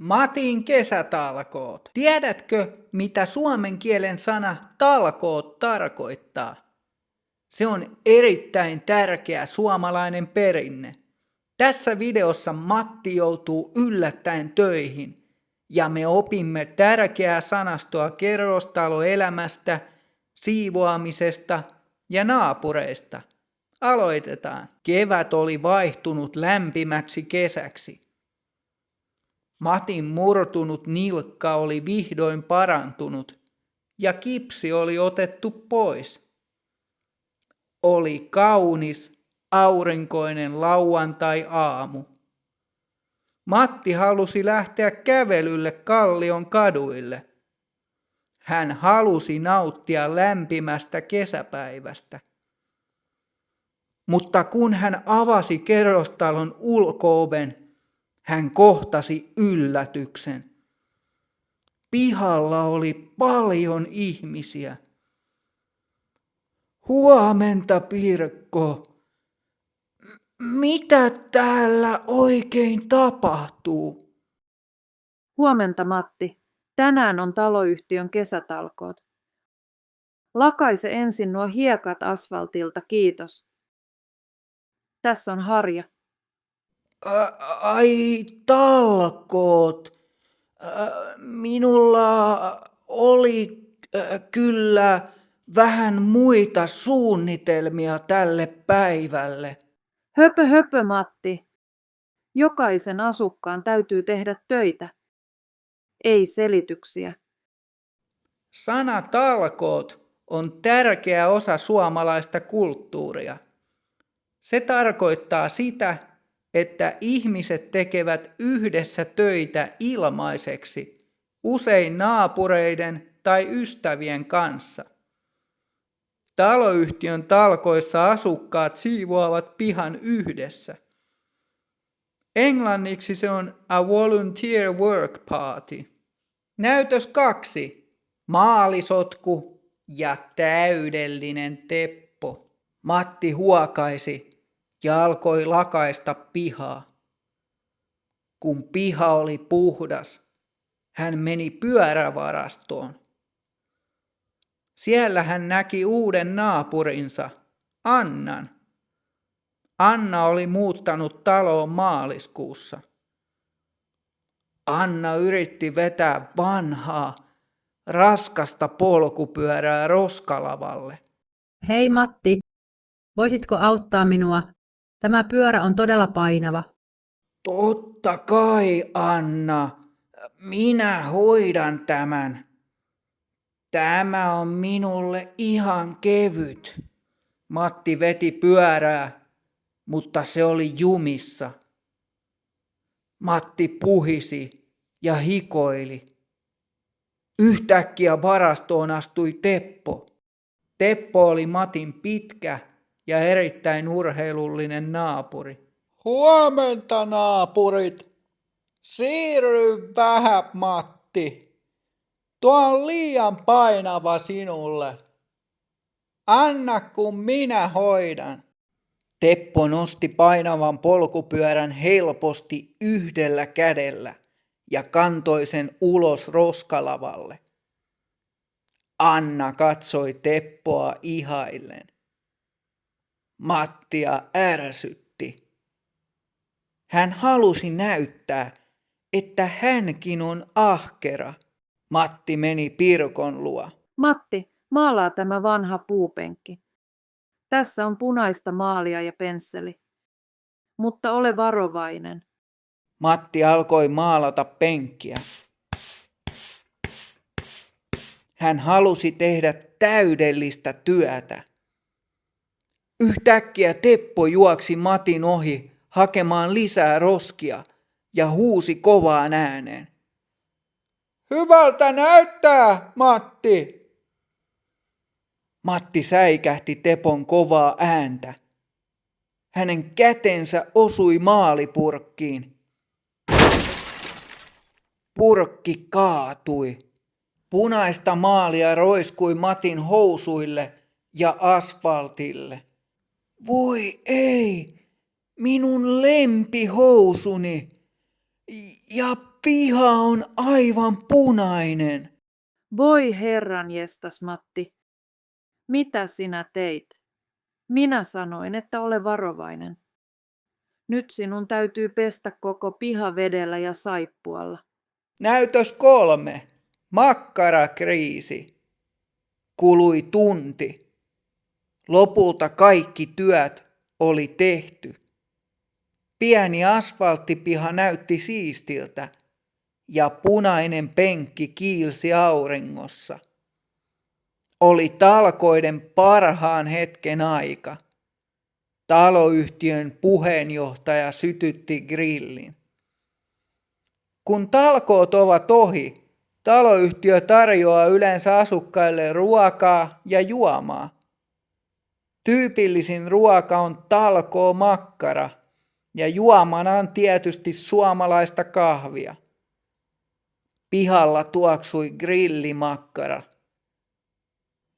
Matin kesätalkoot. Tiedätkö, mitä suomen kielen sana talkoot tarkoittaa? Se on erittäin tärkeä suomalainen perinne. Tässä videossa Matti joutuu yllättäen töihin ja me opimme tärkeää sanastoa kerrostaloelämästä, siivoamisesta ja naapureista. Aloitetaan. Kevät oli vaihtunut lämpimäksi kesäksi. Matin murtunut nilkka oli vihdoin parantunut ja kipsi oli otettu pois. Oli kaunis, aurinkoinen lauantai-aamu. Matti halusi lähteä kävelylle Kallion kaduille. Hän halusi nauttia lämpimästä kesäpäivästä. Mutta kun hän avasi kerrostalon ulko-oven, hän kohtasi yllätyksen. Pihalla oli paljon ihmisiä. Huomenta, Pirkko. Mitä täällä oikein tapahtuu? Huomenta, Matti. Tänään on taloyhtiön kesätalkoot. Lakaise ensin nuo hiekat asfaltilta, kiitos. Tässä on Harja. Ai, talkoot. Minulla oli kyllä vähän muita suunnitelmia tälle päivälle. Höpö, Matti. Jokaisen asukkaan täytyy tehdä töitä. Ei selityksiä. Sana talkoot on tärkeä osa suomalaista kulttuuria. Se tarkoittaa sitä, että ihmiset tekevät yhdessä töitä ilmaiseksi, usein naapureiden tai ystävien kanssa. Taloyhtiön talkoissa asukkaat siivoavat pihan yhdessä. Englanniksi se on a volunteer work party. Näytös 2. Maalisotku ja täydellinen teppo. Matti huokaisi ja alkoi lakaista pihaa. Kun piha oli puhdas, hän meni pyörävarastoon. Siellä hän näki uuden naapurinsa, Annan. Anna oli muuttanut taloon maaliskuussa. Anna yritti vetää vanhaa, raskasta polkupyörää roskalavalle. Hei Matti, voisitko auttaa minua? Tämä pyörä on todella painava. Totta kai, Anna. Minä hoidan tämän. Tämä on minulle ihan kevyt. Matti veti pyörää, mutta se oli jumissa. Matti puhisi ja hikoili. Yhtäkkiä varastoon astui Teppo. Teppo oli Matin pitkä ja erittäin urheilullinen naapuri. Huomenta, naapurit. Siirry vähän, Matti. Tuo on liian painava sinulle. Anna, kun minä hoidan. Teppo nosti painavan polkupyörän helposti yhdellä kädellä ja kantoi sen ulos roskalavalle. Anna katsoi Teppoa ihaillen. Mattia ärsytti. Hän halusi näyttää, että hänkin on ahkera. Matti meni Pirkon luo. Matti, maalaa tämä vanha puupenkki. Tässä on punaista maalia ja pensseli. Mutta ole varovainen. Matti alkoi maalata penkkiä. Hän halusi tehdä täydellistä työtä. Yhtäkkiä Teppo juoksi Matin ohi hakemaan lisää roskia ja huusi kovaan ääneen. Hyvältä näyttää, Matti! Matti säikähti Tepon kovaa ääntä. Hänen kätensä osui maalipurkkiin. Purkki kaatui. Punaista maalia roiskui Matin housuille ja asfaltille. Voi ei, minun lempihousuni ja piha on aivan punainen. Voi herranjestas, Matti. Mitä sinä teit? Minä sanoin, että ole varovainen. Nyt sinun täytyy pestä koko piha vedellä ja saippualla. Näytös 3. Makkarakriisi. Kului tunti. Lopulta kaikki työt oli tehty. Pieni asfalttipiha näytti siistiltä ja punainen penkki kiilsi auringossa. Oli talkoiden parhaan hetken aika. Taloyhtiön puheenjohtaja sytytti grillin. Kun talkoot ovat ohi, taloyhtiö tarjoaa yleensä asukkaille ruokaa ja juomaa. Tyypillisin ruoka on talkoomakkara ja juomana on tietysti suomalaista kahvia. Pihalla tuoksui grillimakkara.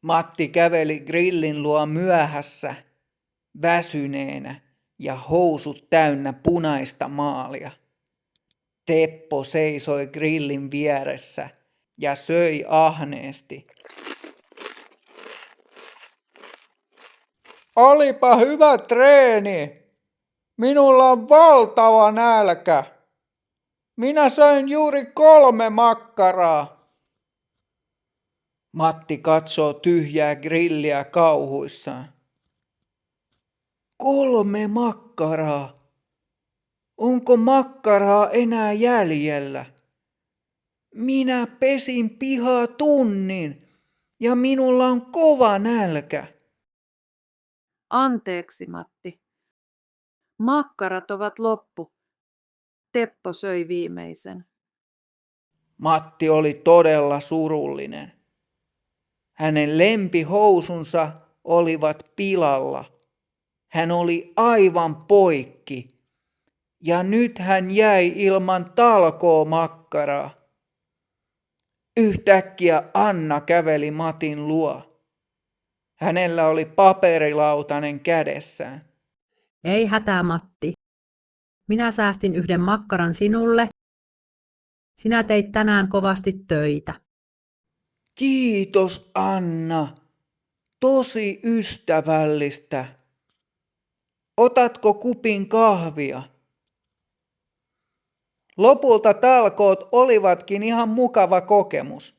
Matti käveli grillin luo myöhässä, väsyneenä ja housut täynnä punaista maalia. Teppo seisoi grillin vieressä ja söi ahneesti. Olipa hyvä treeni. Minulla on valtava nälkä. Minä söin juuri 3 makkaraa. Matti katsoo tyhjää grilliä kauhuissaan. 3 makkaraa. Onko makkaraa enää jäljellä? Minä pesin pihaa tunnin ja minulla on kova nälkä. Anteeksi, Matti. Makkarat ovat loppu. Teppo söi viimeisen. Matti oli todella surullinen. Hänen lempihousunsa olivat pilalla. Hän oli aivan poikki. Ja nyt hän jäi ilman talkoomakkaraa. Yhtäkkiä Anna käveli Matin luo. Hänellä oli paperilautanen kädessään. Ei hätää, Matti. Minä säästin yhden makkaran sinulle. Sinä teit tänään kovasti töitä. Kiitos, Anna. Tosi ystävällistä. Otatko kupin kahvia? Lopulta talkoot olivatkin ihan mukava kokemus.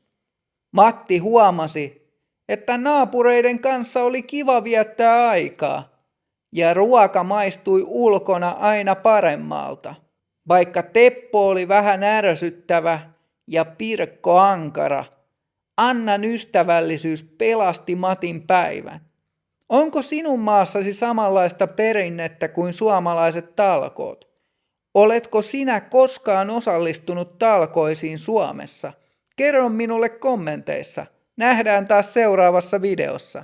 Matti huomasi, että naapureiden kanssa oli kiva viettää aikaa, ja ruoka maistui ulkona aina paremmalta. Vaikka Teppo oli vähän ärsyttävä ja Pirkko ankara, Annan ystävällisyys pelasti Matin päivän. Onko sinun maassasi samanlaista perinnettä kuin suomalaiset talkoot? Oletko sinä koskaan osallistunut talkoisiin Suomessa? Kerro minulle kommenteissa. Nähdään taas seuraavassa videossa.